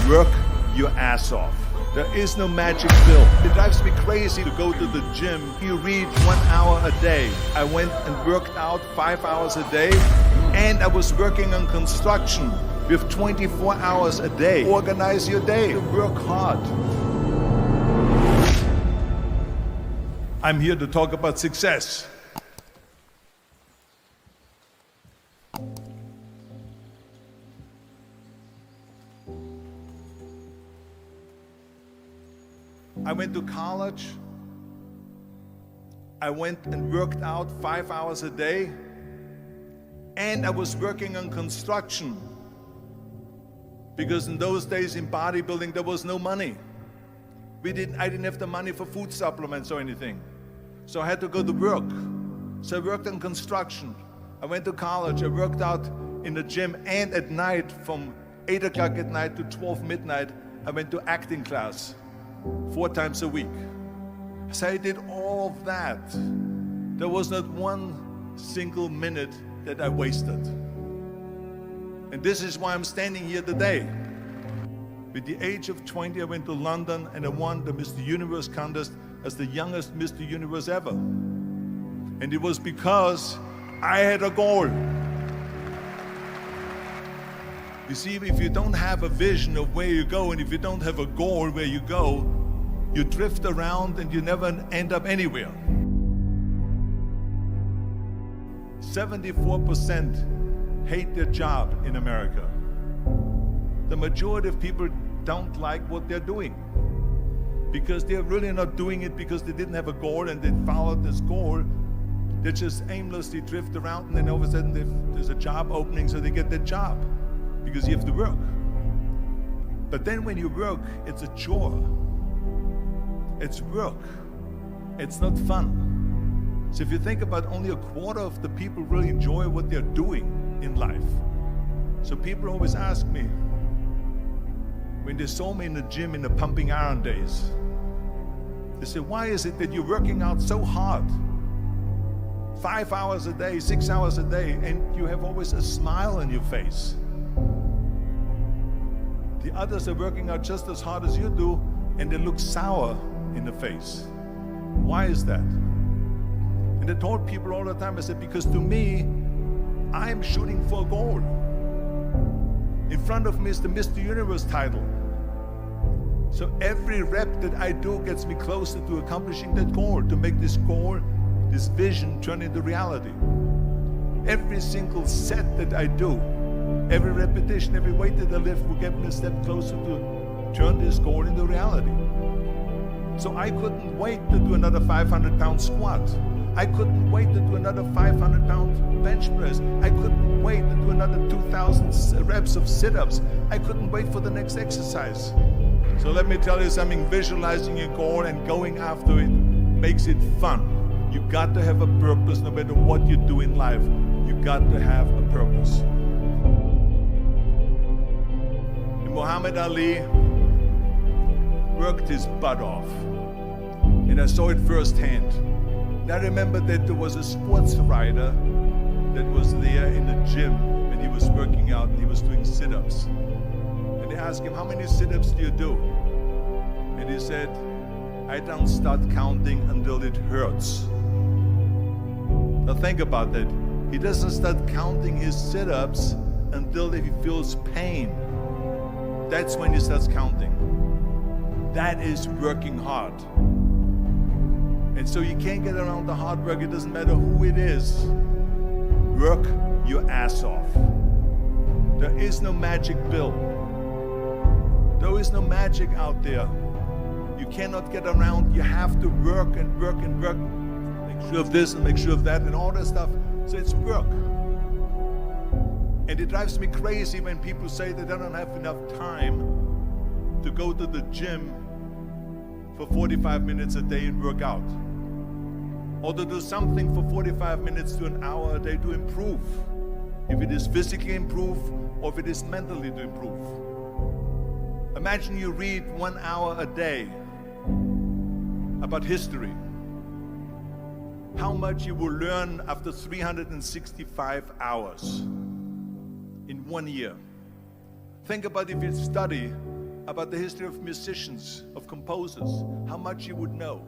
Work your ass off. There is no magic pill. It drives me crazy to go to the gym. You read 1 hour a day. I went and worked out 5 hours a day, and I was working on construction with 24 hours a day. Organize your day. Work hard. I'm here to talk about success. I went to college. I went and worked out 5 hours a day, and I was working on construction, because in those days in bodybuilding there was no money. I didn't have the money for food supplements or anything, so I had to go to work. So I worked on construction. I went to college. I worked out in the gym, and at night from 8 o'clock at night to 12 midnight I went to acting class 4 times a week. So I did all of that. There was not one single minute that I wasted. And this is why I'm standing here today. With the age of 20, I went to London and I won the Mr. Universe contest as the youngest Mr. Universe ever. And it was because I had a goal. You see, if you don't have a vision of where you go, and if you don't have a goal where you go, you drift around and you never end up anywhere. 74% hate their job in America. The majority of people don't like what they're doing, because they're really not doing it because they didn't have a goal and they followed this goal. They just aimlessly drift around, and then all of a sudden there's a job opening, so they get that job because you have to work. But then when you work, it's a chore. It's work. It's not fun. So if you think about, only a quarter of the people really enjoy what they're doing in life. So people always ask me, when they saw me in the gym in the pumping iron days, they say, why is it that you're working out so hard? 5 hours a day, 6 hours a day, and you have always a smile on your face. The others are working out just as hard as you do, and they look sour in the face. Why is that? And I told people all the time, I said, because to me, I'm shooting for a goal. In front of me is the Mr. Universe title. So every rep that I do gets me closer to accomplishing that goal, to make this goal, this vision, turn into reality. Every single set that I do, every repetition, every weight that I lift will get me a step closer to turn this goal into reality. So I couldn't wait to do another 500-pound squat. I couldn't wait to do another 500-pound bench press. I couldn't wait to do another 2,000 reps of sit-ups. I couldn't wait for the next exercise. So let me tell you something, visualizing your goal and going after it makes it fun. You got to have a purpose. No matter what you do in life, you got to have a purpose. And Muhammad Ali worked his butt off, and I saw it firsthand. And I remember that there was a sports writer that was there in the gym when he was working out, and he was doing sit-ups. And they asked him, how many sit-ups do you do? And he said, I don't start counting until it hurts. Now think about that. He doesn't start counting his sit-ups until he feels pain. That's when he starts counting. That is working hard. And so you can't get around the hard work. It doesn't matter who it is. Work your ass off. There is no magic pill. There is no magic out there. You cannot get around. You have to work and work and work. Make sure of this and make sure of that and all that stuff. So it's work. And it drives me crazy when people say that they don't have enough time to go to the gym for 45 minutes a day and work out, or to do something for 45 minutes to an hour a day to improve, if it is physically improve or if it is mentally to improve. Imagine you read 1 hour a day about history. How much you will learn after 365 hours in 1 year. Think about if you study about the history of musicians, of composers, how much you would know.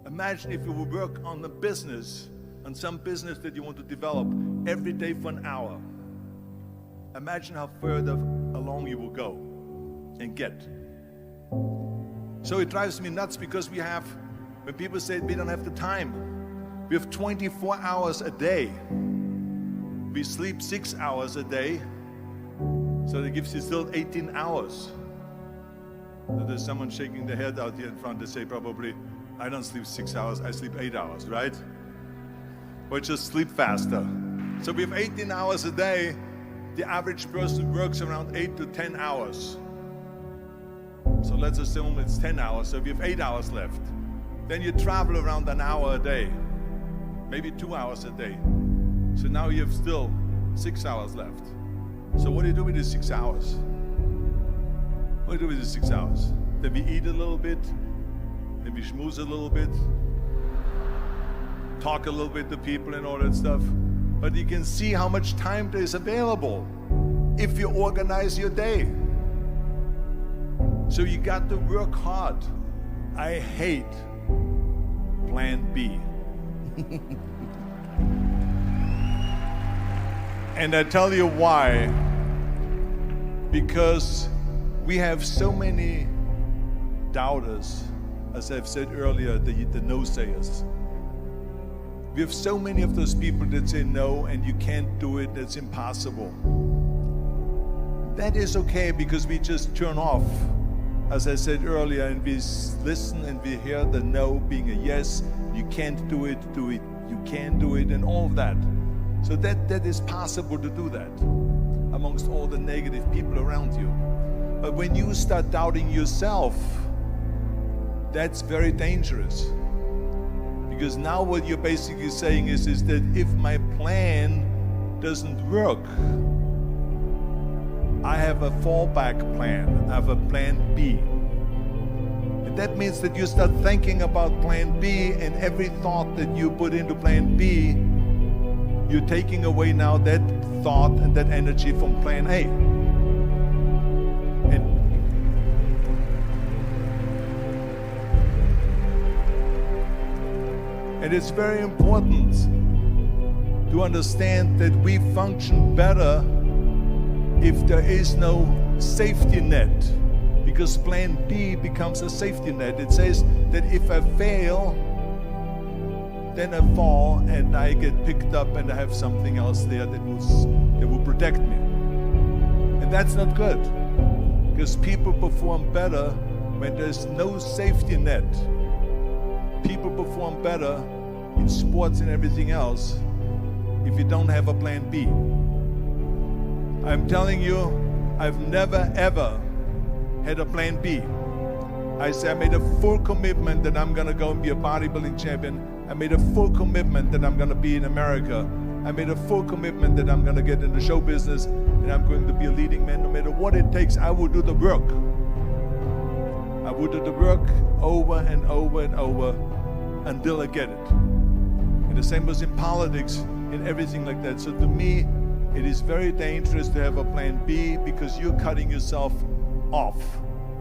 Imagine if you would work on a business, on some business that you want to develop every day for an hour. Imagine how further along you will go and get. So it drives me nuts because when people say we don't have the time, we have 24 hours a day. We sleep 6 hours a day, so that gives you still 18 hours. So there's someone shaking their head out here in front. They say probably, I don't sleep 6 hours, I sleep 8 hours, right? Or just sleep faster. So we have 18 hours a day. The average person works around 8 to 10 hours. So let's assume it's 10 hours, so we have 8 hours left. Then you travel around an hour a day, maybe 2 hours a day. So now you have still 6 hours left. So what do you do with these 6 hours? What do you do with these 6 hours? Then we eat a little bit, then we schmooze a little bit, talk a little bit to people and all that stuff. But you can see how much time there is available if you organize your day. So you got to work hard. I hate plan B. And I tell you why. Because we have so many doubters, as I've said earlier, the no-sayers. We have so many of those people that say no and you can't do it, that's impossible. That is okay because we just turn off, as I said earlier, and we listen and we hear the no being a yes. You can't do it, you can do it, and all of that. So that is possible to do that amongst all the negative people around you. But when you start doubting yourself, that's very dangerous. Because now what you're basically saying is that if my plan doesn't work, I have a fallback plan, I have a plan B. And that means that you start thinking about plan B, and every thought that you put into plan B, you're taking away now that thought and that energy from plan A. And it's very important to understand that we function better if there is no safety net, because plan B becomes a safety net. It says that if I fail, then I fall and I get picked up and I have something else there that will protect me. And that's not good, because people perform better when there's no safety net. People perform better in sports and everything else if you don't have a plan B. I'm telling you, I've never ever had a plan B. I made a full commitment that I'm gonna go and be a bodybuilding champion. I made a full commitment that I'm gonna be in America. I made a full commitment that I'm gonna get in the show business and I'm going to be a leading man. No matter what it takes, I will do the work. I will do the work over and over and over until I get it. And the same was in politics, in everything like that. So to me, it is very dangerous to have a plan B, because you're cutting yourself off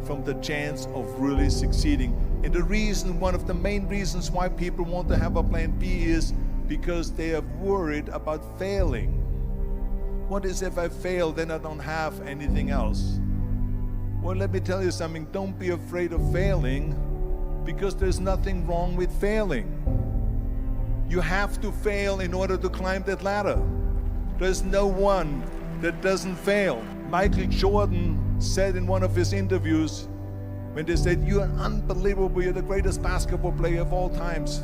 from the chance of really succeeding. And the reason, one of the main reasons why people want to have a plan B is because they are worried about failing. What is if I fail, then I don't have anything else? Well, let me tell you something, don't be afraid of failing, because there's nothing wrong with failing. You have to fail in order to climb that ladder. There's no one that doesn't fail. Michael Jordan said in one of his interviews, when they said, "You're unbelievable, you're the greatest basketball player of all times."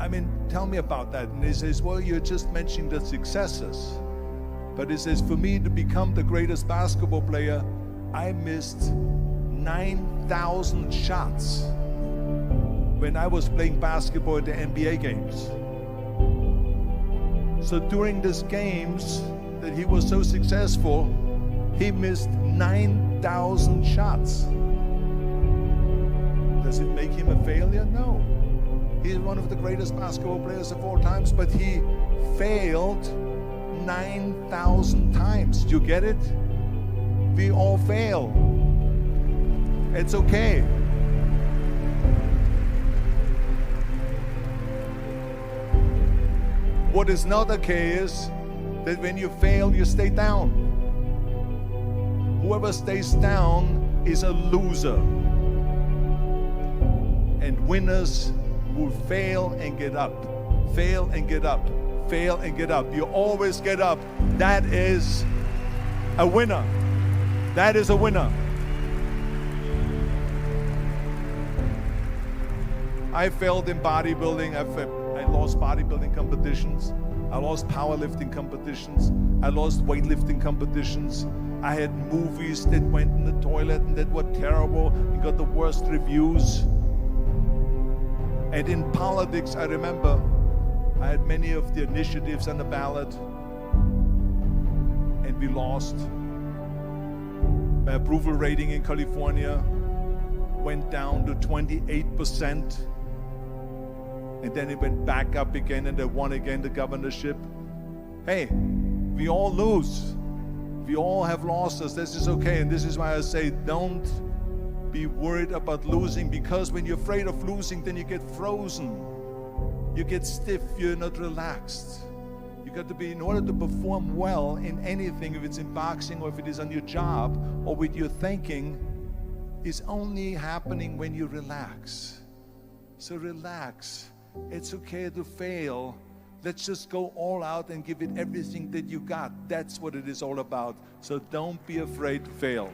I mean, tell me about that. And he says, well, you're just mentioning the successes. But he says, for me to become the greatest basketball player, I missed 9,000 shots when I was playing basketball at the NBA games. So during these games that he was so successful, he missed 9,000 shots. Does it make him a failure? No. He's one of the greatest basketball players of all times, but he failed 9,000 times. Do you get it? We all fail. It's okay. What is not okay is that when you fail, you stay down. Whoever stays down is a loser. And winners will fail and get up. Fail and get up. Fail and get up. You always get up. That is a winner. That is a winner. I failed in bodybuilding. I lost bodybuilding competitions. I lost powerlifting competitions. I lost weightlifting competitions. I had movies that went in the toilet and that were terrible and got the worst reviews. And in politics, I remember I had many of the initiatives on the ballot, and we lost. My approval rating in California went down to 28%, and then it went back up again, and I won again the governorship. Hey, we all lose. We all have losses. This is okay, and this is why I say don't be worried about losing, because when you're afraid of losing, then you get frozen. You get stiff, you're not relaxed. You got to be, in order to perform well in anything, if it's in boxing or if it is on your job or with your thinking, is only happening when you relax. So relax. It's okay to fail. Let's just go all out and give it everything that you got. That's what it is all about. So don't be afraid to fail.